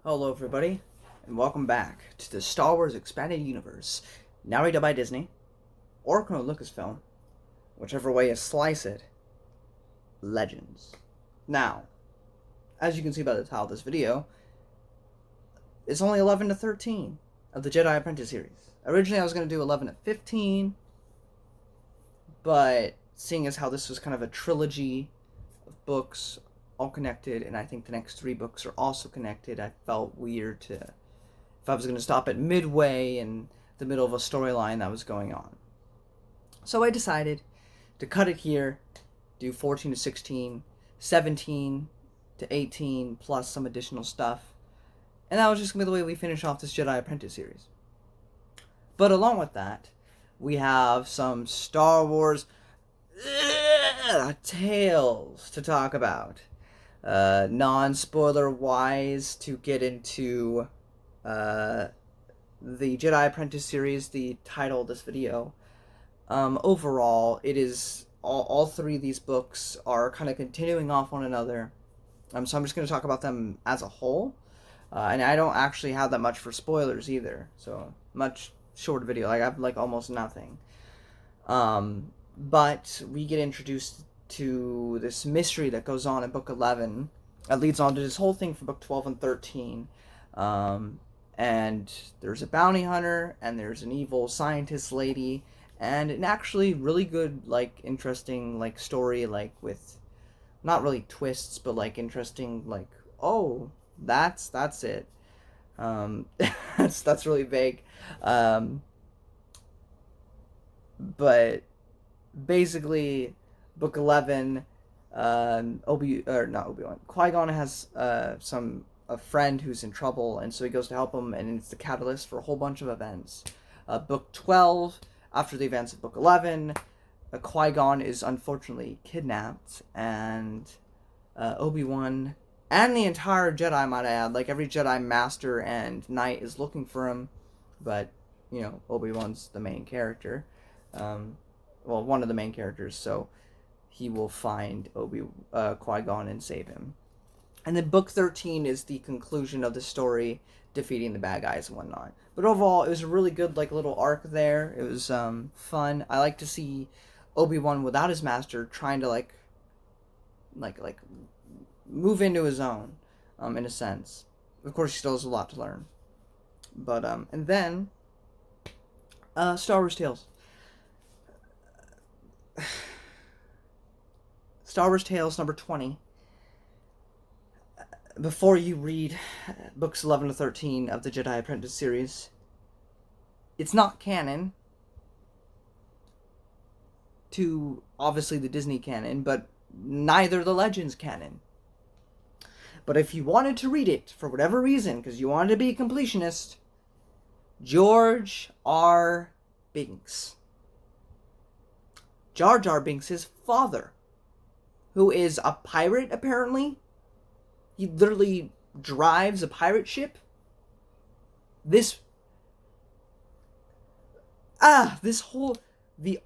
Hello everybody, and welcome back to the Star Wars Expanded Universe, narrated by Disney, or Lucasfilm, whichever way you slice it, Legends. Now, as you can see by the title of this video, it's only 11 to 13 of the Jedi Apprentice series. Originally I was going to do 11 to 15, but seeing as how this was kind of a trilogy of books, all connected, and I think the next 3 books are also connected, I felt weird to, if I was going to stop at midway in the middle of a storyline that was going on. So I decided to cut it here, do 14 to 16, 17 to 18, plus some additional stuff, and that was just going to be the way we finish off this Jedi Apprentice series. But along with that, we have some Star Wars tales to talk about. Non-spoiler wise, to get into the Jedi Apprentice series, the title of this video. Overall, it is all 3 of these books are kind of continuing off one another. So I'm just going to talk about them as a whole, and I don't actually have that much for spoilers either. So much shorter video. I have almost nothing. But we get introduced to this mystery that goes on in book 11 that leads on to this whole thing for book 12 and 13, and there's a bounty hunter, and there's an evil scientist lady, and an actually really good interesting story, with not really twists, but interesting, oh, that's it. That's really vague, but basically book 11, Qui-Gon has a friend who's in trouble, and so he goes to help him, and it's the catalyst for a whole bunch of events. Book 12, after the events of book 11, Qui-Gon is unfortunately kidnapped, and Obi-Wan and the entire Jedi, might I add, every Jedi Master and Knight is looking for him, but Obi-Wan's the main character, one of the main characters, so he will find Qui-Gon and save him. And then book 13 is the conclusion of the story, defeating the bad guys and whatnot. But overall, it was a really good little arc there. It was fun. I like to see Obi-Wan without his master trying to move into his own, in a sense. Of course, he still has a lot to learn. But and then Star Wars Tales. Star Wars Tales number 20. Before you read books 11 to 13 of the Jedi Apprentice series, it's not canon to, obviously, the Disney canon, but neither the Legends canon. But if you wanted to read it, for whatever reason, because you wanted to be a completionist, George R. Binks. Jar Jar Binks' father, who is a pirate, apparently. He literally drives a pirate ship. The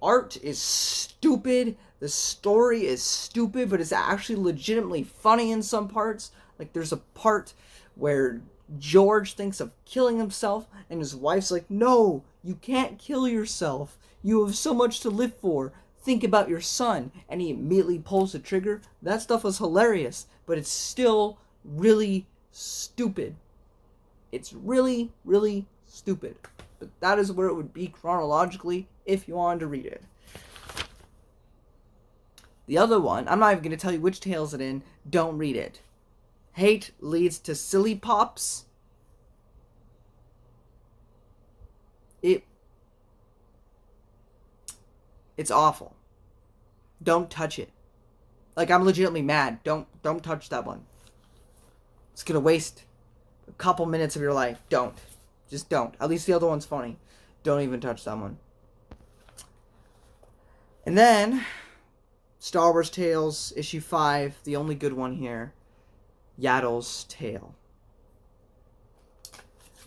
art is stupid, the story is stupid, but it's actually legitimately funny in some parts. There's a part where George thinks of killing himself, and his wife's like, no, you can't kill yourself. You have so much to live for. Think about your son. And he immediately pulls the trigger. That stuff was hilarious, but it's still really stupid. It's really, really stupid. But that is where it would be chronologically if you wanted to read it. The other one, I'm not even going to tell you which tales it's in. Don't read it. Hate leads to silly pops. It's awful. Don't touch it. I'm legitimately mad. Don't touch that one. It's gonna waste a couple minutes of your life. Don't. Just don't. At least the other one's funny. Don't even touch that one. And then, Star Wars Tales, issue 5, the only good one here, Yaddle's Tale.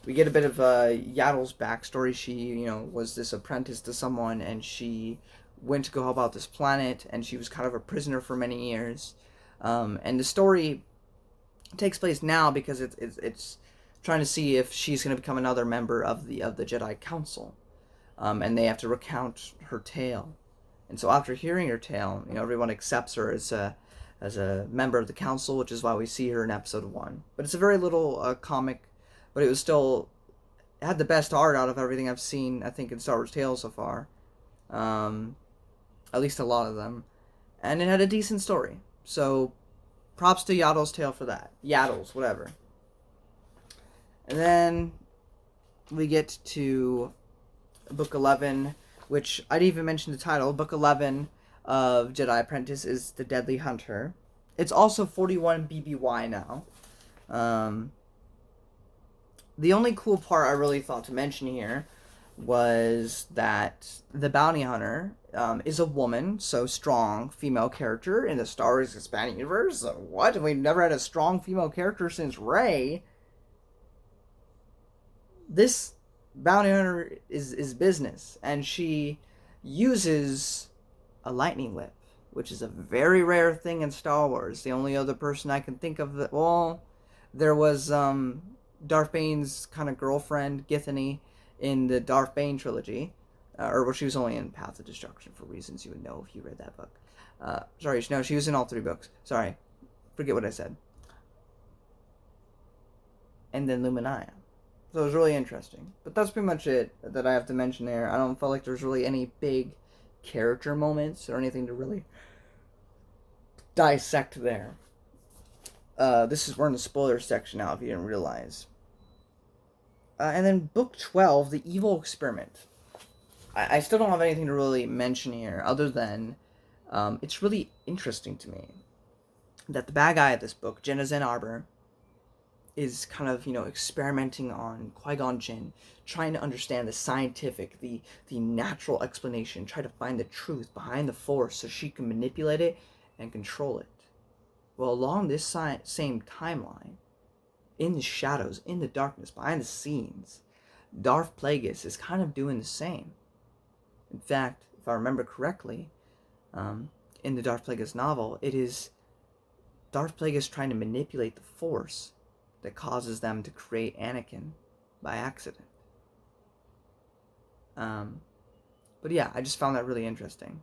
We get a bit of Yaddle's backstory. She, was this apprentice to someone, and she went to go help out this planet, and she was kind of a prisoner for many years. And the story takes place now because it's trying to see if she's going to become another member of the Jedi Council, and they have to recount her tale. And so after hearing her tale, everyone accepts her as a member of the council, which is why we see her in episode 1. But it's a very little comic, but it had the best art out of everything I've seen, I think, in Star Wars Tales so far. At least a lot of them. And it had a decent story. So, props to Yaddle's Tale for that. Yaddle's, whatever. And then we get to Book 11, which I'd even mention the title. Book 11 of Jedi Apprentice is The Deadly Hunter. It's also 41 BBY now. The only cool part I really thought to mention here was that the bounty hunter is a woman, so strong female character in the Star Wars expanded universe. What? We've never had a strong female character since Rey. This bounty hunter is business, and she uses a lightning whip, which is a very rare thing in Star Wars. The only other person I can think of there was Darth Bane's kind of girlfriend, Githany, in the Darth Bane trilogy. She was only in Path of Destruction for reasons you would know if you read that book. She was in all 3 books. Sorry. Forget what I said. And then Luminaya. So it was really interesting. But that's pretty much it that I have to mention there. I don't feel like there's really any big character moments or anything to really dissect there. We're in the spoiler section now if you didn't realize. And then Book 12, The Evil Experiment. I still don't have anything to really mention here other than it's really interesting to me that the bad guy of this book, Jenna Zen Arbor, is kind of, experimenting on Qui-Gon Jinn, trying to understand the scientific, the natural explanation, try to find the truth behind the Force so she can manipulate it and control it. Well, along this same timeline, in the shadows, in the darkness, behind the scenes, Darth Plagueis is kind of doing the same. In fact, if I remember correctly, in the Darth Plagueis novel, it is Darth Plagueis trying to manipulate the Force that causes them to create Anakin by accident. But yeah, I just found that really interesting.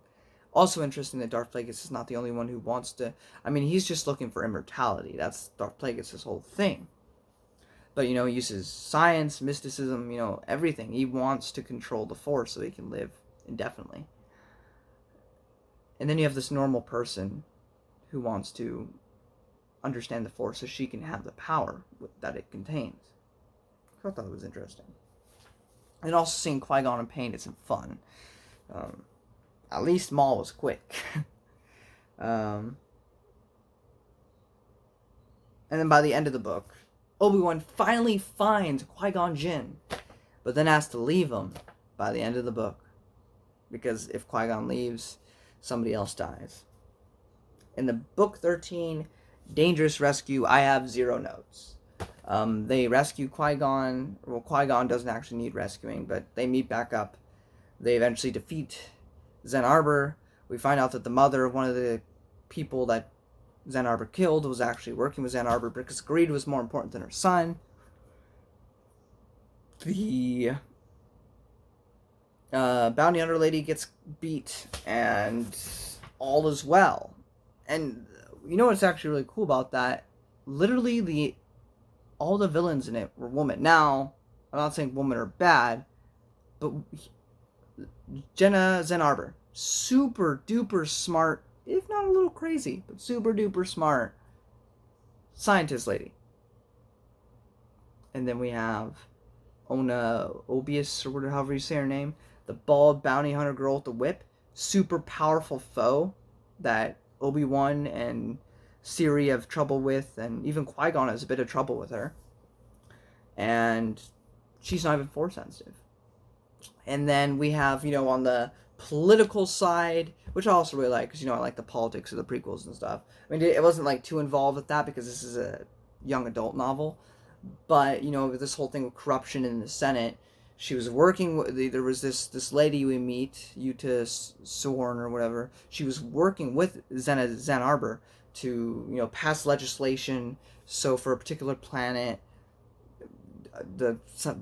Also interesting that Darth Plagueis is not the only one who wants to... he's just looking for immortality. That's Darth Plagueis' whole thing. But, he uses science, mysticism, everything. He wants to control the Force so he can live indefinitely. And then you have this normal person who wants to understand the Force so she can have the power that it contains. I thought that was interesting. And also seeing Qui-Gon in pain is some fun. At least Maul was quick. And then by the end of the book, Obi-Wan finally finds Qui-Gon Jinn, but then has to leave him by the end of the book. Because if Qui-Gon leaves, somebody else dies. In the book 13, Dangerous Rescue, I have 0 notes. They rescue Qui-Gon. Well, Qui-Gon doesn't actually need rescuing, but they meet back up. They eventually defeat Zen Arbor. We find out that the mother of one of the people that Zen Arbor killed was actually working with Zen Arbor because greed was more important than her son. The bounty hunter lady gets beat, and all is well. And what's actually really cool about that? Literally, all the villains in it were women. Now, I'm not saying women are bad, but Jenna Zen Arbor, super duper smart, if not a little crazy, but super duper smart scientist lady. And then we have Ona Obius, or whatever, however you say her name, the bald bounty hunter girl with the whip, super powerful foe that Obi-Wan and Siri have trouble with, and even Qui-Gon has a bit of trouble with her. And she's not even Force sensitive. And then we have, on the political side, which I also really like, because, I like the politics of the prequels and stuff. It wasn't, too involved with that, because this is a young adult novel. But, this whole thing with corruption in the Senate, she was working with, there was this lady we meet, Yuta Sorn or whatever. She was working with Zen Arbor to, pass legislation, so for a particular planet,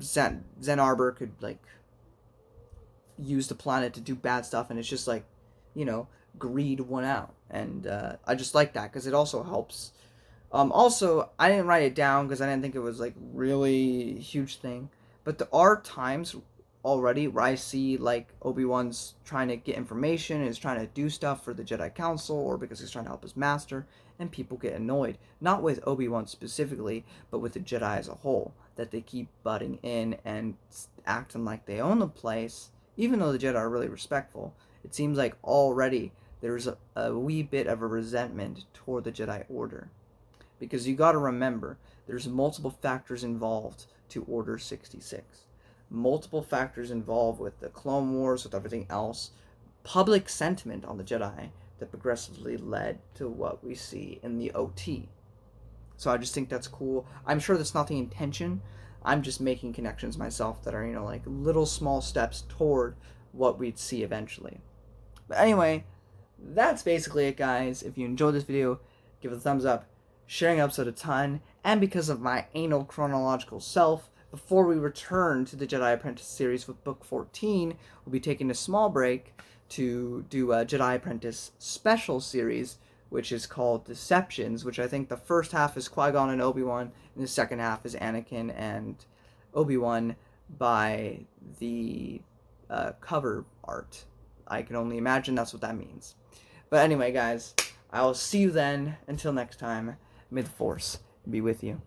Zen Arbor could like use the planet to do bad stuff, and it's just like, you know, greed won out. And I just like that because it also helps. Also, I didn't write it down because I didn't think it was like really huge thing, but there are times already where I see like Obi-Wan's trying to get information, is trying to do stuff for the Jedi Council, or because he's trying to help his master, and people get annoyed. Not with Obi-Wan specifically, but with the Jedi as a whole, that they keep butting in and acting like they own the place, even though the Jedi are really respectful. It seems like already there's a wee bit of a resentment toward the Jedi Order. Because you got to remember, there's multiple factors involved to Order 66. Multiple factors involved with the Clone Wars, with everything else. Public sentiment on the Jedi that progressively led to what we see in the OT. So I just think that's cool. I'm sure that's not the intention. I'm just making connections myself that are, you know, like little small steps toward what we'd see eventually. But anyway, that's basically it, guys. If you enjoyed this video, give it a thumbs up. Sharing episode a ton, and because of my anal chronological self, before we return to the Jedi Apprentice series with Book 14, we'll be taking a small break to do a Jedi Apprentice special series, which is called Deceptions, which I think the first half is Qui-Gon and Obi-Wan, and the second half is Anakin and Obi-Wan by the cover art. I can only imagine that's what that means. But anyway, guys, I will see you then. Until next time, may the Force be with you.